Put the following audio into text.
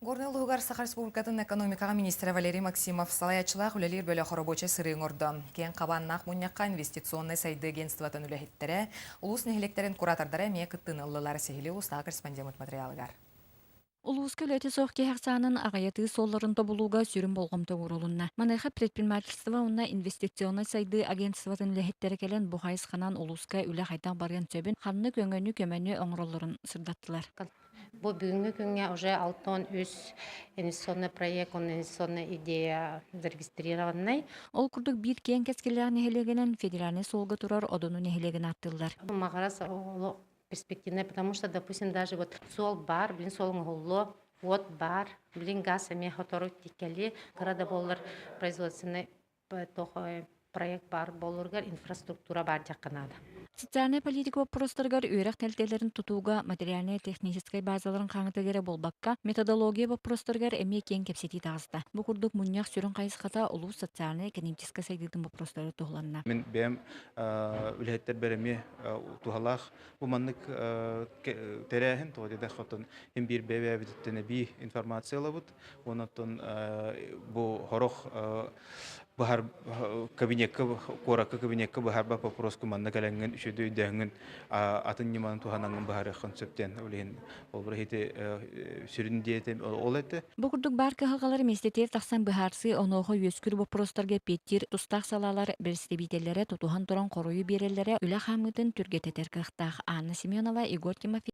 Горнелугар Саха Республикатын экономикаға министрі Валерий Максимов салаячылақ үлелер бөлі хоробоча сырың орды. Кен қабаннақ мұньяққа инвестиционный сайды агентствотын үләхеттері, улус нехелектерін куратордары ме кыттын ыллылары сехилі ұста корреспондент материалығар. Улуус көлөти соқки хақсанын ағайаты солларында болуға сүрін болғымты урулунна. Манайха предпринимательство уна инвестиционный сайды агентствотын үләхеттері келен бұхайыз қанан улууска үлі қайтақ барған сөбін ханны көңіні көмәні оңыролларын сырдаттылар. Бу бүгүнкү күнгө уже 6-3 инвестиционный проект, инвестиционная идея зарегистрированный. Ол күрдік бір кен кәскелерін нехелегенен федеральный солға турар одону нехелеген аттылар. Магарас перспективная, потому что, допустим, даже вот сол бар, блин, сол ngullo, вот бар, блин, газ ами хотору тикели, карада болар производственный проект бар болургар инфраструктура бар жақынады. Социальная политика вопростаргар үйрәк тәлтелерін тутуға материальная технической базаларын қаңытыгері болбаққа методология вопростаргар әме кен кепсети тағызды. Бұл күрдік мұнияқ сүрін қайысқата ұлу социальная экономическая сайдыдың вопростары тұғыланына. Мен бәм үләттер бәрәме тухалах бу маннык тәрәһен тоғыда хатын hem bir бәбәбиттәне би информациялабыт. Оннан бу хорох бахар кабинетка коракка кабинетка бахар ба попроску манна каланган үшөдө дәңгән атын неман тухананган бахар концептен үлен ол бер хите сүрүн диете ол эте. Бұл күрдік бар кығылар местетер тақсан бұхарсы онуға өскүр вопростарга петтир тустақ салалар берстебителері тутухан туран қоройы берелері үлі қамытын түргететер кықтақ Анна Семенова, Игорь Тимофеев.